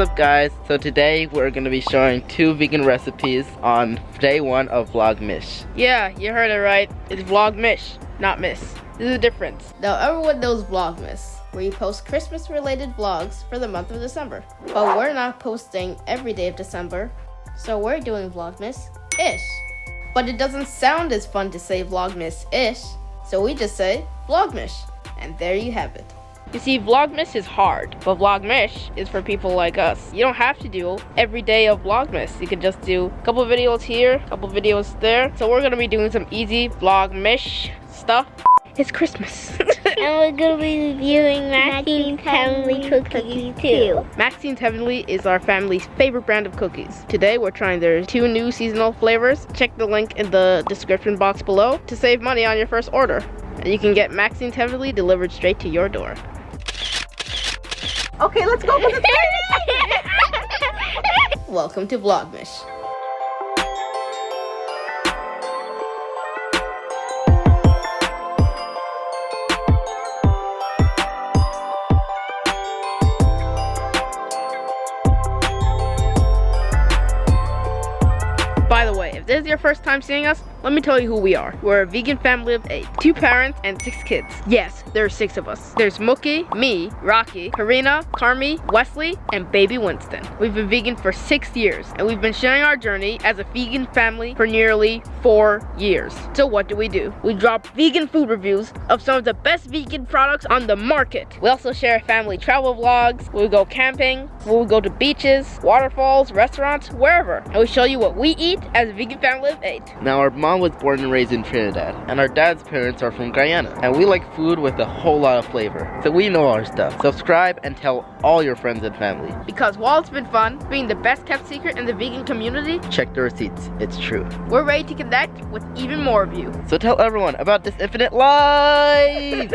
What's up guys? So today we're going to be showing 2 vegan recipes on day 1 of Vlogmas. Yeah, you heard it right. It's Vlogmas, not miss. There's a difference. Now everyone knows Vlogmas, where you post Christmas related vlogs for the month of December. But we're not posting every day of December, so we're doing Vlogmas-ish. But it doesn't sound as fun to say Vlogmas-ish, so we just say Vlogmas. And there you have it. You see, Vlogmas is hard, but Vlogmas is for people like us. You don't have to do every day of Vlogmas. You can just do a couple videos here, a couple videos there. So we're gonna be doing some easy Vlogmas stuff. It's Christmas. And we're gonna be reviewing Maxine's Heavenly cookies too. Maxine's Heavenly is our family's favorite brand of cookies. Today we're trying their 2 new seasonal flavors. Check the link in the description box below to save money on your first order. And you can get Maxine's Heavenly delivered straight to your door. Okay, let's go for the Welcome to Vlogmas. By the way, if this is your first time seeing us, let me tell you who we are. We're a vegan family of 8. 2 parents and 6 kids. Yes, there are 6 of us. There's Mookie, me, Rocky, Karina, Carmi, Wesley, and baby Winston. We've been vegan for 6 years, and we've been sharing our journey as a vegan family for nearly 4 years. So what do? We drop vegan food reviews of some of the best vegan products on the market. We also share family travel vlogs, we go camping, we go to beaches, waterfalls, restaurants, wherever. And we show you what we eat as a vegan family of 8. Now our mom was born and raised in Trinidad, and our dad's parents are from Guyana, and we like food with a whole lot of flavor, so we know our stuff. Subscribe and tell all your friends and family. Because while it's been fun being the best kept secret in the vegan community, Check the receipts, it's true. we're ready to connect with even more of you. So tell everyone about this infinite life!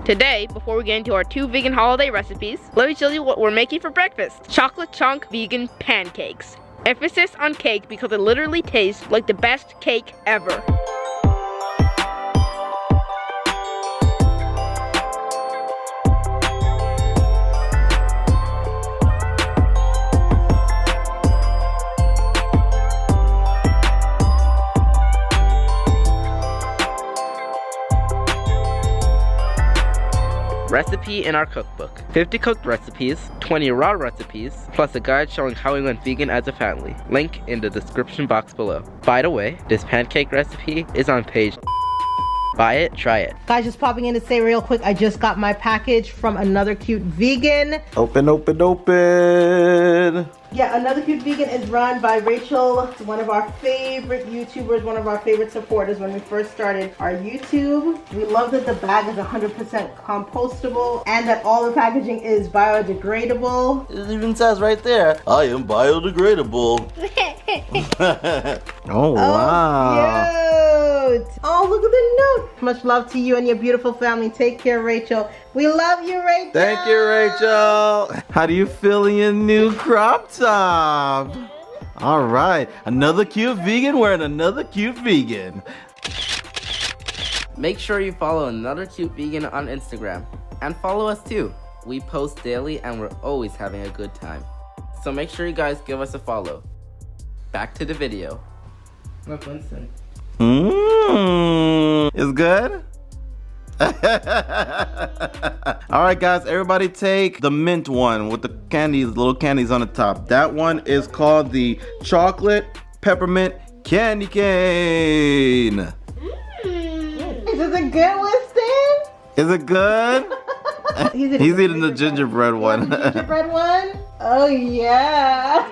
Today, before we get into our 2 vegan holiday recipes, let me show you what we're making for breakfast. Chocolate chunk vegan pancakes. Emphasis on cake because it literally tastes like the best cake ever. Recipe in our cookbook. 50 cooked recipes, 20 raw recipes, plus a guide showing how we went vegan as a family. Link in the description box below. By the way, this pancake recipe is on page. Buy it, try it. Guys, just popping in to say real quick, I just got my package from Another Cute Vegan. Open, open, open. Yeah, Another Cute Vegan is run by Rachel, one of our favorite YouTubers, one of our favorite supporters when we first started our YouTube. We love that the bag is 100% compostable and that all the packaging is biodegradable. It even says right there, I am biodegradable. Oh, wow. Cute. Oh, look at the note. Much love to you and your beautiful family. Take care, Rachel. We love you, Rachel. Thank you, Rachel. How do you feel in your new crop top? All right, another cute vegan wearing another cute vegan. Make sure you follow Another Cute Vegan on Instagram. And follow us too. We post daily and we're always having a good time. So make sure you guys give us a follow. Back to the video. Look, Winston. It's good? Alright guys, everybody take the mint one with the candies, little candies on the top. That one is called the chocolate peppermint candy cane. Is it good, Winston? Is it good? He's eating the gingerbread one. The gingerbread one? Oh yeah.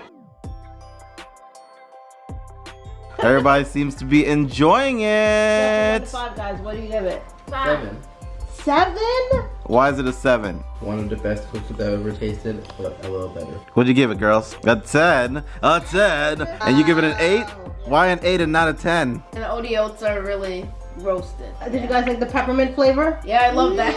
Everybody seems to be enjoying it. 5 guys, what do you give it? 7. 7? Why is it a 7? One of the best cookies I've ever tasted, but a little better. What'd you give it, girls? A 10. A 10. And you give it an 8? Why an 8 and not a 10? And the oats are really roasted. Did you guys like the peppermint flavor? Yeah, I love that.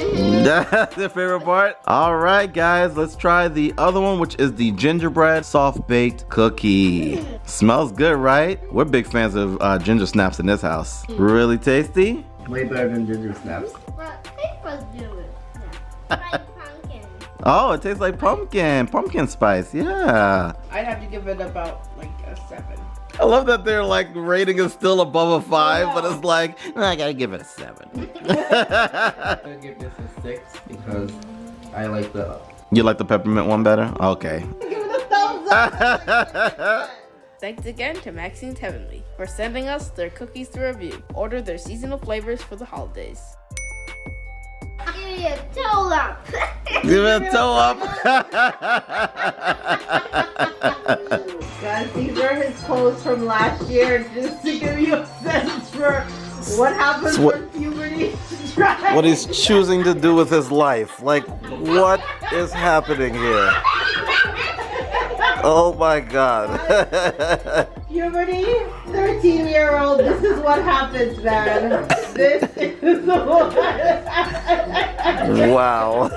That's your favorite part? All right, guys, let's try the other one, which is the gingerbread soft-baked cookie. Smells good, right? We're big fans of ginger snaps in this house. Really tasty? Way better than ginger snaps. Well, it was good. Yeah. Like pumpkin. Oh, it tastes like pumpkin spice. Yeah. I'd have to give it about like a 7. I love that their like rating is still above a 5, but it's like, I gotta give it a 7. I'll give this a 6 because I like the. You like the peppermint one better? Okay. Give it a thumbs up. Thanks again to Maxine's Heavenly for sending us their cookies to review. Order their seasonal flavors for the holidays. Give me a toe up. Give it a toe up. Guys, these are his posts from last year just to give you a sense for what happens when puberty strikes. What he's choosing to do with his life. Like, what is happening here? Oh my God. Puberty, 13-year-old, this is what happens, man. This is what Wow.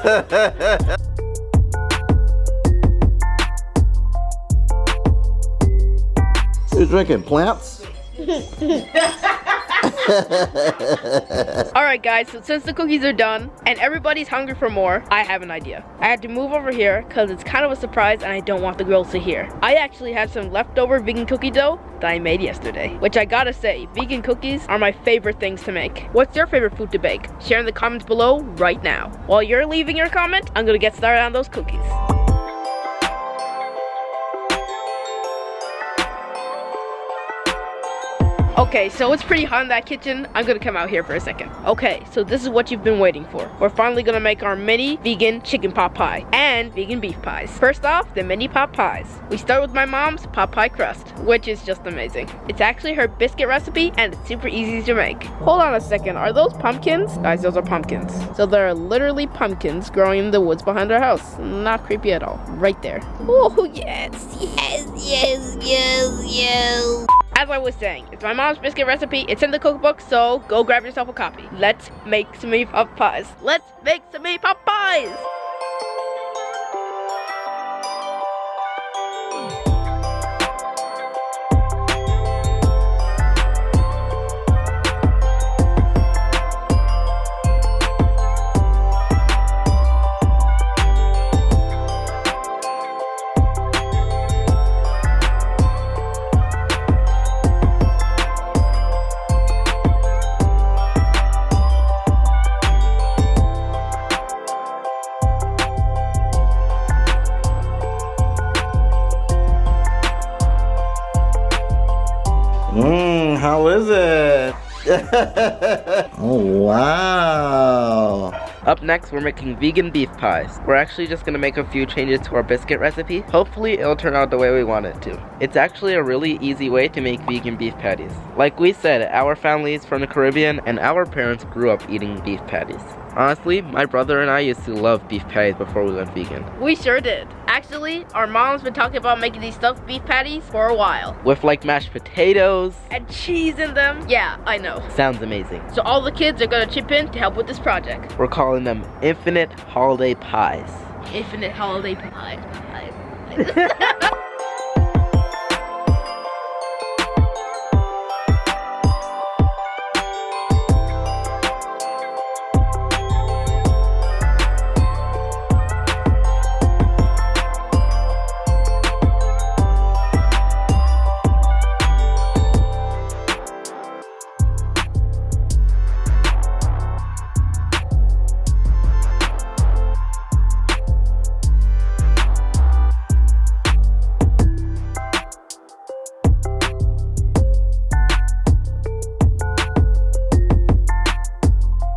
You're drinking plants? Alright guys, so since the cookies are done and everybody's hungry for more, I have an idea. I had to move over here because it's kind of a surprise and I don't want the girls to hear. I actually have some leftover vegan cookie dough that I made yesterday, which I gotta say, vegan cookies are my favorite things to make. What's your favorite food to bake? Share in the comments below right now. While you're leaving your comment, I'm gonna get started on those cookies. Okay, so it's pretty hot in that kitchen. I'm gonna come out here for a second. Okay, so this is what you've been waiting for. We're finally gonna make our mini vegan chicken pot pie and vegan beef pies. First off, the mini pot pies. We start with my mom's pot pie crust, which is just amazing. It's actually her biscuit recipe and it's super easy to make. Hold on a second, are those pumpkins? Guys, those are pumpkins. So there are literally pumpkins growing in the woods behind our house. Not creepy at all. Right there. Oh, yes, yes, yes, yes, yes. As I was saying, it's my mom's biscuit recipe. It's in the cookbook, so go grab yourself a copy. Let's make some meat pot pies. Let's make some meat pot pies! How is it? Oh, wow. Up next, we're making vegan beef pies. We're actually just gonna make a few changes to our biscuit recipe. Hopefully, it'll turn out the way we want it to. It's actually a really easy way to make vegan beef patties. Like we said, our family is from the Caribbean and our parents grew up eating beef patties. Honestly, my brother and I used to love beef patties before we went vegan. We sure did. Actually, our mom's been talking about making these stuffed beef patties for a while. With like mashed potatoes. And cheese in them. Yeah, I know. Sounds amazing. So all the kids are gonna chip in to help with this project. We're calling them Infinite Holiday Pies. Infinite holiday pie.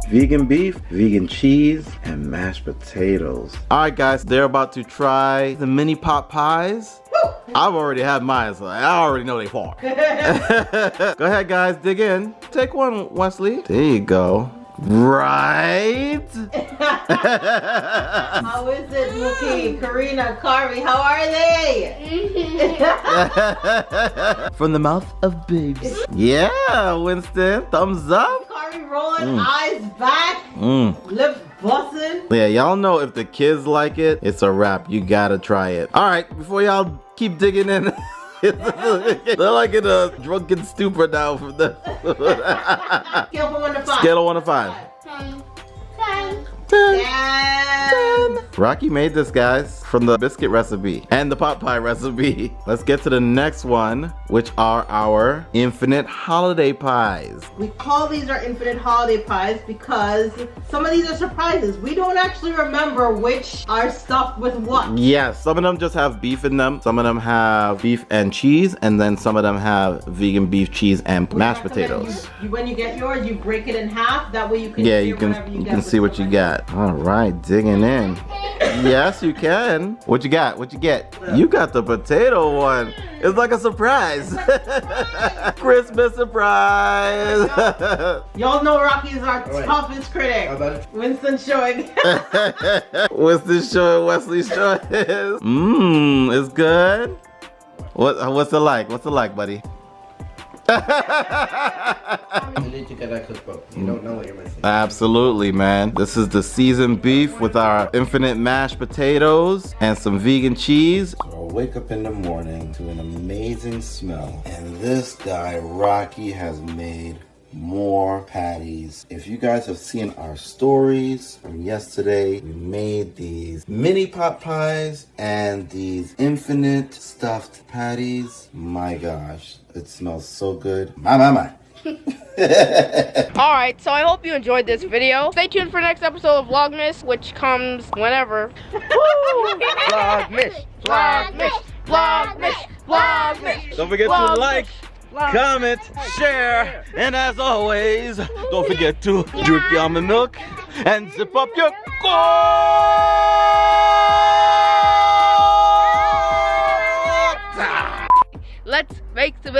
Vegan beef, vegan cheese, and mashed potatoes. All right, guys, they're about to try the mini pot pies. I've already had mine, so I already know they fall. Go ahead, guys, dig in. Take one, Wesley. There you go. Right? How is it, Mookie, Karina, Kari? How are they? From the mouth of babes. Yeah, Winston, thumbs up. Kari rolling, eyes back, lips busting. Yeah, y'all know if the kids like it, it's a wrap. You gotta try it. All right, before y'all keep digging in. They're like in a drunken stupor now from the Scale from 1 to 5. Scale of 1 to 5. 10. 10. man. Rocky made this, guys, from the biscuit recipe and the pot pie recipe. Let's get to the next one, which are our infinite holiday pies. We call these our infinite holiday pies because some of these are surprises. We don't actually remember which are stuffed with what. Yes, some of them just have beef in them. Some of them have beef and cheese, and then some of them have vegan beef, cheese, and mashed potatoes. When you get yours, you break it in half. That way you can you can see what you got. All right, digging in. Yes, you can. What you got? What you get? You got the potato one. It's like a surprise. Christmas surprise. Y'all know Rocky is our toughest critic. Winston's showing. Winston's showing, Wesley's showing. It's good. What's it like? What's it like, buddy? You need to get that cookbook. You don't know what you're missing. Absolutely, man. This is the seasoned beef with our infinite mashed potatoes and some vegan cheese. So I'll wake up in the morning to an amazing smell. And this guy, Rocky, has made more patties. If you guys have seen our stories from yesterday, we made these mini pot pies and these infinite stuffed patties. My gosh, it smells so good. My. Alright, so I hope you enjoyed this video. Stay tuned for the next episode of Vlogmas, which comes whenever. Vlogmas, Vlogmas, Vlogmas, Vlogmas. Don't forget to like, comment, share, and as always, don't forget to drink your almond milk and zip up your coat. Let's make some